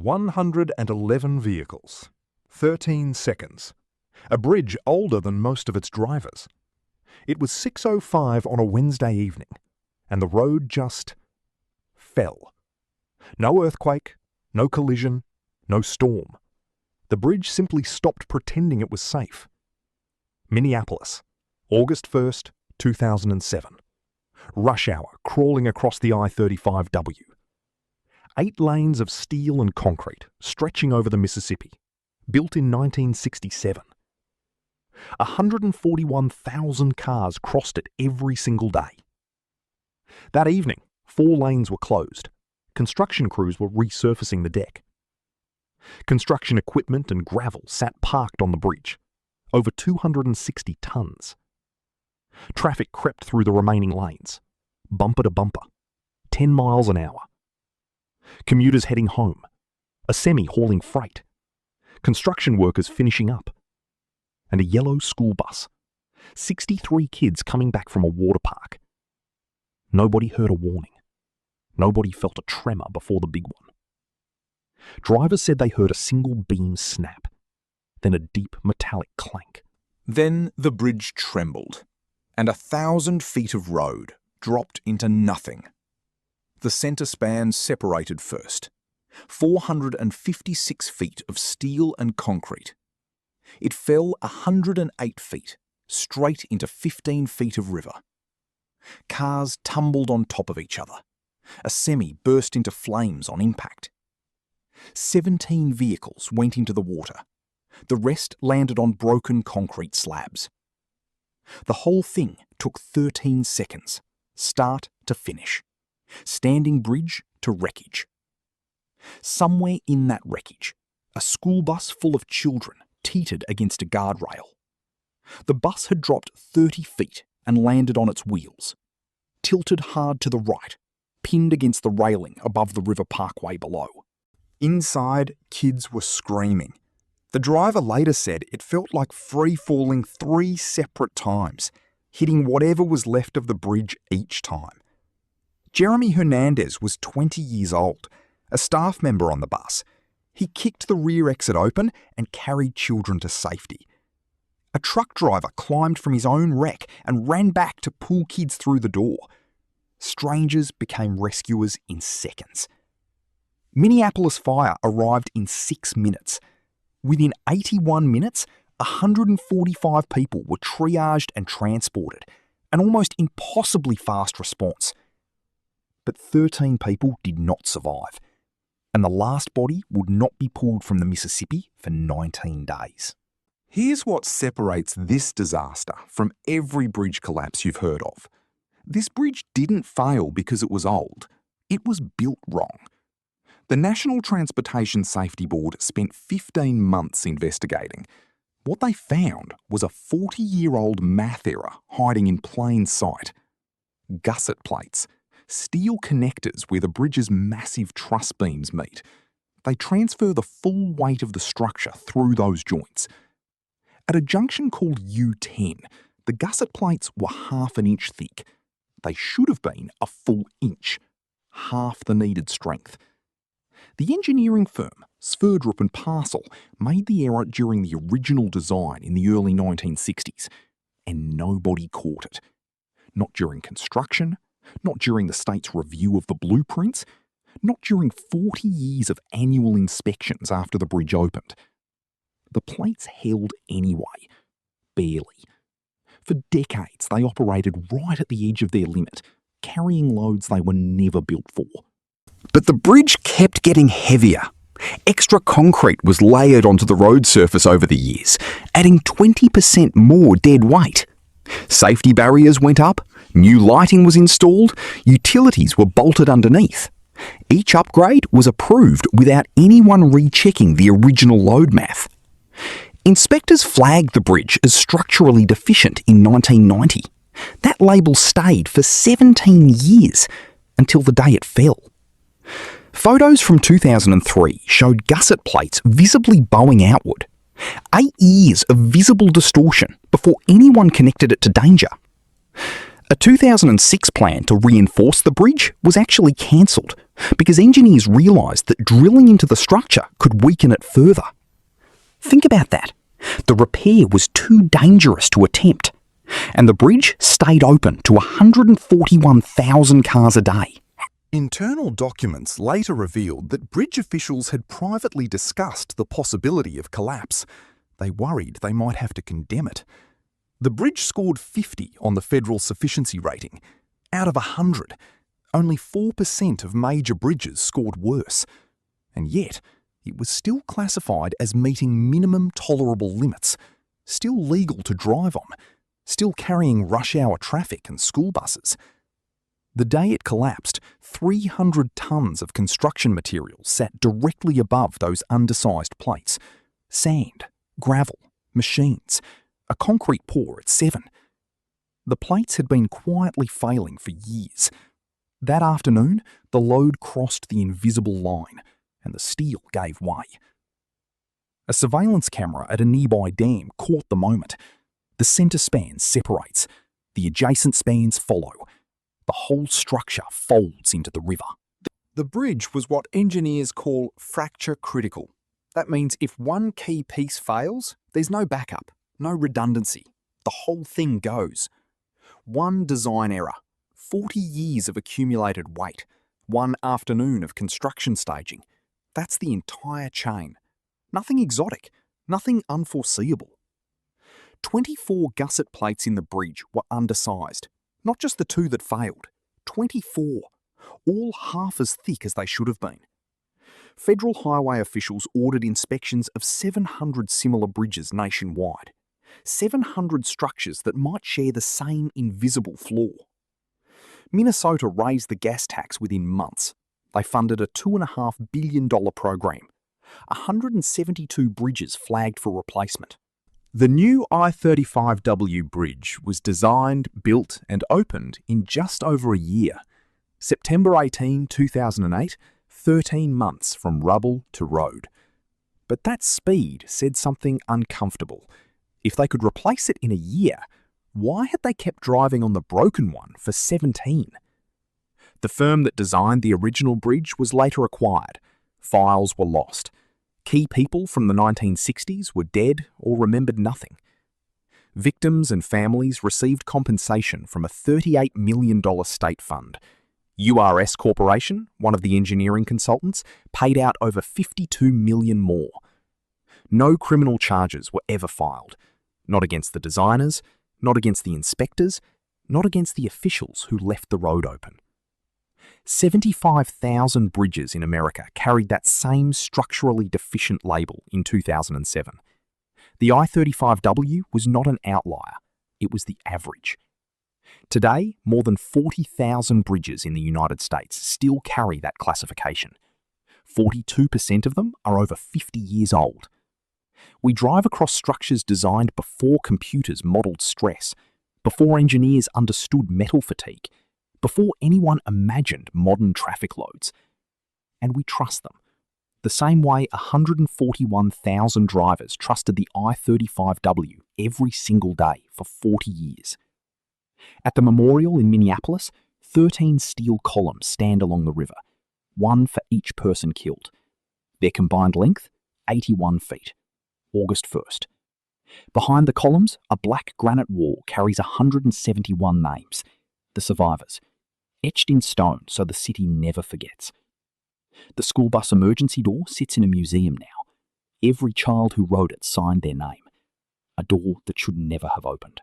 111 vehicles, 13 seconds. A bridge older than most of its drivers. It was 6:05 on a Wednesday evening, and the road just fell. No earthquake, no collision, no storm. The bridge simply stopped pretending it was safe. Minneapolis, August 1st, 2007. Rush hour crawling across the I-35W. 8 lanes of steel and concrete stretching over the Mississippi, built in 1967. 141,000 cars crossed it every single day. That evening, 4 lanes were closed. Construction crews were resurfacing the deck. Construction equipment and gravel sat parked on the bridge, over 260 tons. Traffic crept through the remaining lanes, bumper to bumper, 10 miles an hour. Commuters heading home, a semi hauling freight, construction workers finishing up, and a yellow school bus, 63 kids coming back from a water park. Nobody heard a warning. Nobody felt a tremor before the big one. Drivers said they heard a single beam snap, then a deep metallic clank. Then the bridge trembled, and 1,000 feet of road dropped into nothing. The centre span separated first, 456 feet of steel and concrete. It fell 108 feet, straight into 15 feet of river. Cars tumbled on top of each other. A semi burst into flames on impact. 17 vehicles went into the water. The rest landed on broken concrete slabs. The whole thing took 13 seconds, start to finish. Standing bridge to wreckage. Somewhere in that wreckage, a school bus full of children teetered against a guardrail. The bus had dropped 30 feet and landed on its wheels, tilted hard to the right, pinned against the railing above the river parkway below. Inside, kids were screaming. The driver later said it felt like free-falling 3 separate times, hitting whatever was left of the bridge each time. Jeremy Hernandez was 20 years old, a staff member on the bus. He kicked the rear exit open and carried children to safety. A truck driver climbed from his own wreck and ran back to pull kids through the door. Strangers became rescuers in seconds. Minneapolis Fire arrived in 6 minutes. Within 81 minutes, 145 people were triaged and transported, an almost impossibly fast response. But 13 people did not survive, and the last body would not be pulled from the Mississippi for 19 days. Here's what separates this disaster from every bridge collapse you've heard of. This bridge didn't fail because it was old. It was built wrong. The National Transportation Safety Board spent 15 months investigating. What they found was a 40-year-old math error hiding in plain sight. Gusset plates, steel connectors where the bridge's massive truss beams meet. They transfer the full weight of the structure through those joints. At a junction called U10, the gusset plates were half an inch thick. They should have been a full inch, half the needed strength. The engineering firm, Sverdrup and Parcel, made the error during the original design in the early 1960s, and nobody caught it. Not during construction, not during the state's review of the blueprints, not during 40 years of annual inspections after the bridge opened. The plates held anyway, barely. For decades, they operated right at the edge of their limit, carrying loads they were never built for. But the bridge kept getting heavier. Extra concrete was layered onto the road surface over the years, adding 20% more dead weight. Safety barriers went up, new lighting was installed, utilities were bolted underneath. Each upgrade was approved without anyone rechecking the original load math. Inspectors flagged the bridge as structurally deficient in 1990. That label stayed for 17 years, until the day it fell. Photos from 2003 showed gusset plates visibly bowing outward. 8 years of visible distortion before anyone connected it to danger. A 2006 plan to reinforce the bridge was actually cancelled because engineers realised that drilling into the structure could weaken it further. Think about that. The repair was too dangerous to attempt, and the bridge stayed open to 141,000 cars a day. Internal documents later revealed that bridge officials had privately discussed the possibility of collapse. They worried they might have to condemn it. The bridge scored 50 on the federal sufficiency rating. Out of 100, only 4% of major bridges scored worse. And yet, it was still classified as meeting minimum tolerable limits, still legal to drive on, still carrying rush-hour traffic and school buses. The day it collapsed, 300 tonnes of construction materials sat directly above those undersized plates. Sand, gravel, machines, a concrete pour at 7. The plates had been quietly failing for years. That afternoon, the load crossed the invisible line, and the steel gave way. A surveillance camera at a nearby dam caught the moment. The centre span separates. The adjacent spans follow. The whole structure folds into the river. The bridge was what engineers call fracture critical. That means if one key piece fails, there's no backup, no redundancy. The whole thing goes. One design error, 40 years of accumulated weight, one afternoon of construction staging. That's the entire chain. Nothing exotic, nothing unforeseeable. 24 gusset plates in the bridge were undersized. Not just the 2 that failed. 24. All half as thick as they should have been. Federal highway officials ordered inspections of 700 similar bridges nationwide. 700 structures that might share the same invisible flaw. Minnesota raised the gas tax within months. They funded a $2.5 billion program. 172 bridges flagged for replacement. The new I-35W bridge was designed, built and opened in just over a year. September 18, 2008, 13 months from rubble to road. But that speed said something uncomfortable. If they could replace it in a year, why had they kept driving on the broken one for 17? The firm that designed the original bridge was later acquired. Files were lost. Key people from the 1960s were dead or remembered nothing. Victims and families received compensation from a $38 million state fund. URS Corporation, one of the engineering consultants, paid out over $52 million more. No criminal charges were ever filed. Not against the designers, not against the inspectors, not against the officials who left the road open. 75,000 bridges in America carried that same structurally deficient label in 2007. The I-35W was not an outlier, it was the average. Today, more than 40,000 bridges in the United States still carry that classification. 42% of them are over 50 years old. We drive across structures designed before computers modelled stress, before engineers understood metal fatigue, before anyone imagined modern traffic loads. And we trust them, the same way 141,000 drivers trusted the I-35W every single day for 40 years. At the memorial in Minneapolis, 13 steel columns stand along the river, one for each person killed. Their combined length, 81 feet. August 1st. Behind the columns, a black granite wall carries 171 names, the survivors, etched in stone so the city never forgets. The school bus emergency door sits in a museum now. Every child who rode it signed their name, a door that should never have opened.